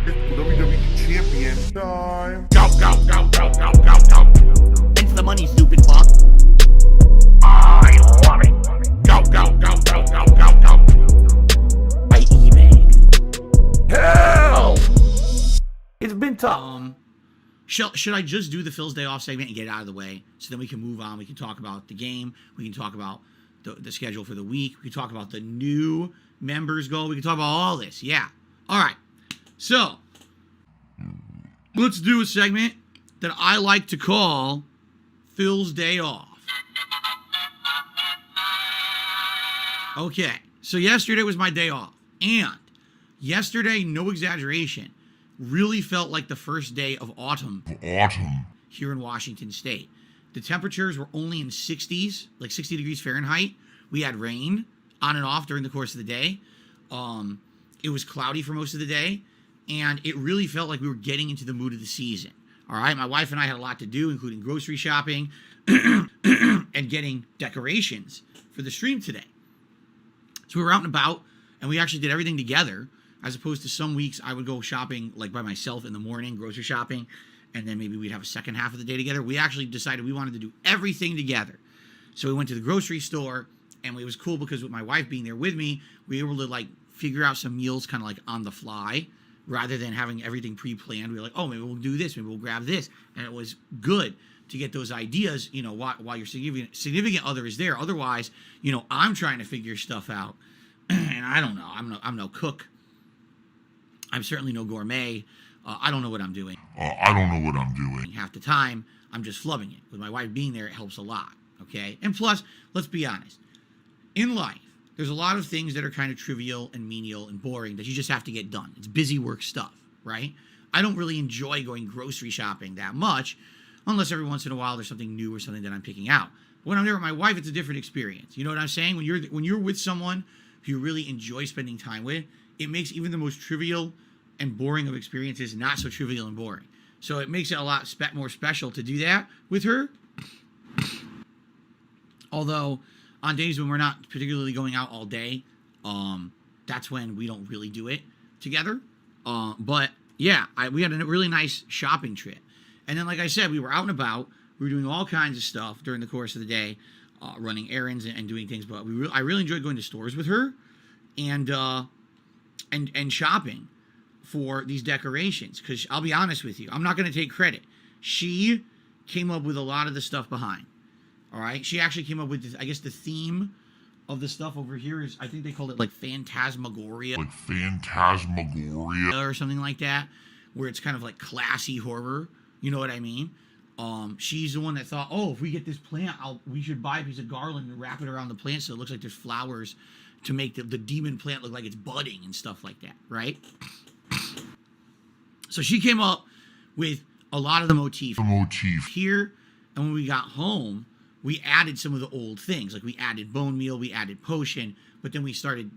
WWE Champion time. Go, go, go, go, go, go, go. It's the money, stupid fuck. I love it. Go, go, go, go, go, go, go. By eBay. Hell! It's been tough. Should I just do the Phil's Day Off segment and get it out of the way so then we can move on? We can talk about the game. We can talk about the schedule for the week. We can talk about the new members goal. We can talk about all this. Yeah. All right. So let's do a segment that I like to call Phil's Day Off. Okay. So yesterday was my day off. And yesterday, no exaggeration, really felt like the first day of autumn here in Washington State. The temperatures were only in 60s, like 60 degrees Fahrenheit. We had rain on and off during the course of the day. It was cloudy for most of the day, and it really felt like we were getting into the mood of the season. All right, my wife and I had a lot to do, including grocery shopping and getting decorations for the stream today. So we were out and about, and we actually did everything together, as opposed to some weeks I would go shopping like by myself in the morning, grocery shopping, and then maybe we'd have a second half of the day together. We actually decided we wanted to do everything together. So we went to the grocery store, and it was cool because with my wife being there with me, we were able to like figure out some meals kind of like on the fly rather than having everything pre-planned. We were like, oh, maybe we'll do this, maybe we'll grab this. And it was good to get those ideas, you know, while your significant other is there. Otherwise, you know, I'm trying to figure stuff out. And I don't know. I'm no cook. I'm certainly no gourmet. I don't know what I'm doing. Half the time, I'm just flubbing it. With my wife being there, it helps a lot, okay? And plus, let's be honest. In life, there's a lot of things that are kind of trivial and menial and boring that you just have to get done. It's busy work stuff, right? I don't really enjoy going grocery shopping that much, unless every once in a while there's something new or something that I'm picking out. But when I'm there with my wife, it's a different experience. You know what I'm saying? When you're with someone who you really enjoy spending time with, it makes even the most trivial and boring of experiences not so trivial and boring. So it makes it a lot more special to do that with her. Although on days when we're not particularly going out all day, that's when we don't really do it together. But yeah, we had a really nice shopping trip. And then, like I said, we were out and about. We were doing all kinds of stuff during the course of the day, running errands and doing things. But I really enjoyed going to stores with her and shopping for these decorations, because I'll be honest with you, I'm not going to take credit. She came up with a lot of the stuff behind. All right, she actually came up with this, I guess the theme of the stuff over here is, I think they called it like Phantasmagoria, or something like that, where it's kind of like classy horror. You know what I mean? She's the one that thought, oh, if we get this plant, we should buy a piece of garland and wrap it around the plant so it looks like there's flowers to make the demon plant look like it's budding and stuff like that, right? So she came up with a lot of the motif here, and when we got home, we added some of the old things. Like we added bone meal, we added potion, but then we started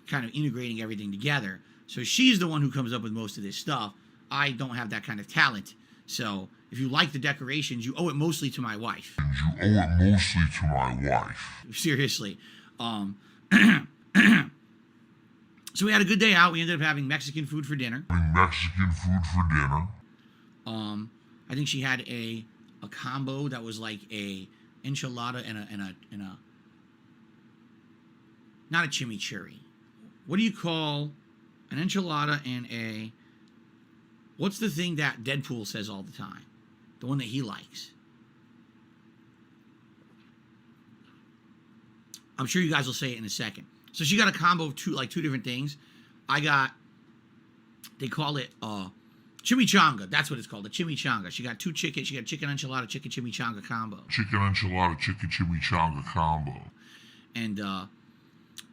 kind of integrating everything together. So she's the one who comes up with most of this stuff. I don't have that kind of talent. So if you like the decorations, you owe it mostly to my wife. Seriously. So we had a good day out. We ended up having Mexican food for dinner. I think she had a combo that was like a enchilada and a not a chimichurri. What do you call an enchilada and a, what's the thing that Deadpool says all the time? The one that he likes. I'm sure you guys will say it in a second. So she got a combo of two different things. They call it chimichanga. That's what it's called, a chimichanga. She got chicken enchilada, chicken chimichanga combo. And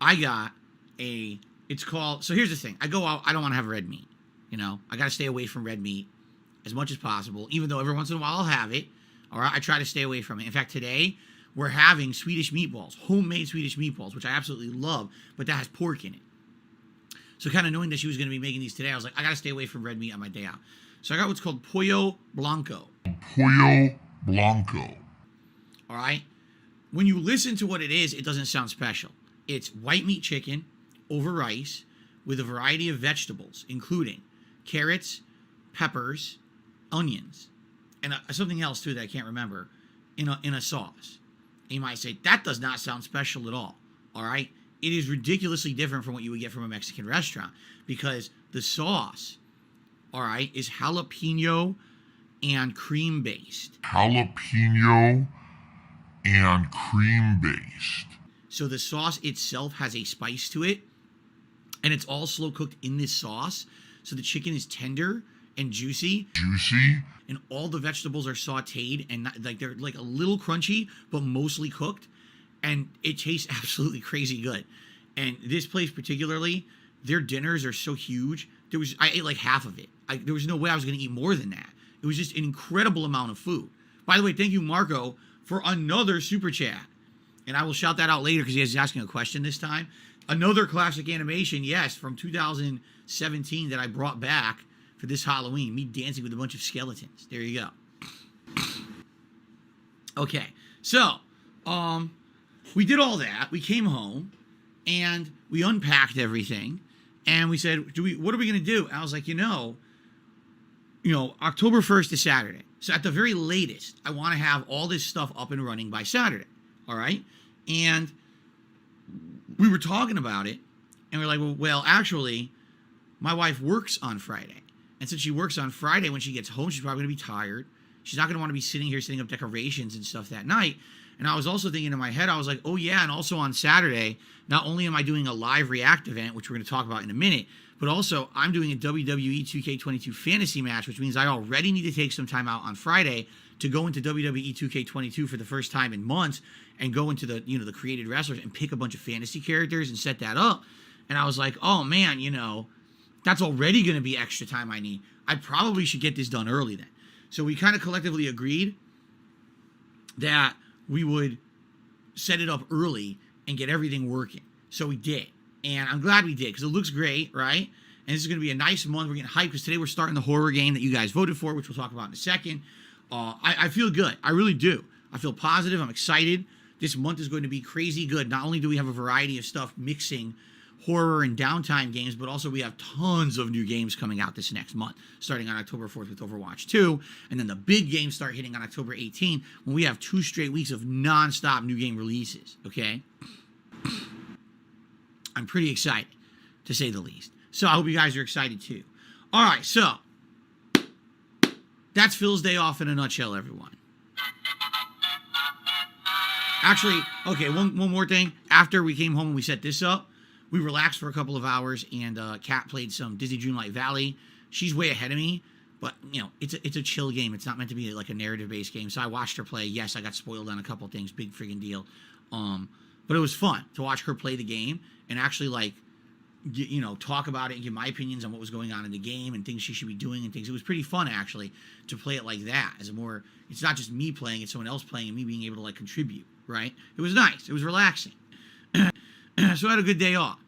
I got it's called, so here's the thing. I go out, I don't want to have red meat. You know, I got to stay away from red meat as much as possible, even though every once in a while I'll have it. All right, I try to stay away from it. In fact, today, we're having Swedish meatballs, homemade Swedish meatballs, which I absolutely love, but that has pork in it. So kind of knowing that she was going to be making these today, I was like, I got to stay away from red meat on my day out. So I got what's called Pollo Blanco. All right? When you listen to what it is, it doesn't sound special. It's white meat chicken over rice with a variety of vegetables, including carrots, peppers, onions, and something else too that I can't remember in a sauce. And you might say, that does not sound special at all. All right? It is ridiculously different from what you would get from a Mexican restaurant because the sauce, all right, is jalapeno and cream based. Jalapeno and cream based. So the sauce itself has a spice to it, and it's all slow cooked in this sauce. So the chicken is tender and juicy. And all the vegetables are sauteed and they're like a little crunchy, but mostly cooked. And it tastes absolutely crazy good. And this place particularly, their dinners are so huge. I ate like half of it. There was no way I was going to eat more than that. It was just an incredible amount of food. By the way, thank you, Marco, for another super chat. And I will shout that out later because he's asking a question this time. Another classic animation, yes, from 2017 that I brought back for this Halloween. Me dancing with a bunch of skeletons. There you go. Okay, so we did all that. We came home and we unpacked everything, and we said, what are we going to do? And I was like, October 1st is Saturday. So at the very latest, I want to have all this stuff up and running by Saturday. All right? And we were talking about it, and we're like, well, actually, my wife works on Friday. And since she works on Friday, when she gets home, she's probably going to be tired. She's not going to want to be sitting here setting up decorations and stuff that night. And I was also thinking in my head, I was like, oh yeah, and also on Saturday, not only am I doing a live React event, which we're going to talk about in a minute, but also I'm doing a WWE 2K22 fantasy match, which means I already need to take some time out on Friday to go into WWE 2K22 for the first time in months and go into the, the created wrestlers and pick a bunch of fantasy characters and set that up. And I was like, oh man, that's already going to be extra time I need. I probably should get this done early then. So we kind of collectively agreed that we would set it up early and get everything working. So we did. And I'm glad we did because it looks great, right? And this is going to be a nice month. We're getting hyped because today we're starting the horror game that you guys voted for, which we'll talk about in a second. I feel good. I really do. I feel positive. I'm excited. This month is going to be crazy good. Not only do we have a variety of stuff mixing horror and downtime games, but also we have tons of new games coming out this next month, starting on October 4th with Overwatch 2, and then the big games start hitting on October 18th when we have 2 straight weeks of non-stop new game releases, okay? I'm pretty excited, to say the least. So I hope you guys are excited too. All right, so that's Phil's day off in a nutshell, everyone. Actually, okay, one more thing. After we came home and we set this up, we relaxed for a couple of hours, and Kat played some Disney Dreamlight Valley. She's way ahead of me, but, it's a chill game. It's not meant to be like a narrative-based game, so I watched her play. Yes, I got spoiled on a couple of things. Big friggin' deal. But it was fun to watch her play the game and actually, talk about it and give my opinions on what was going on in the game and things she should be doing and things. It was pretty fun, actually, to play it like that. It's not just me playing, it's someone else playing and me being able to, contribute, right? It was nice. It was relaxing. So I had a good day off.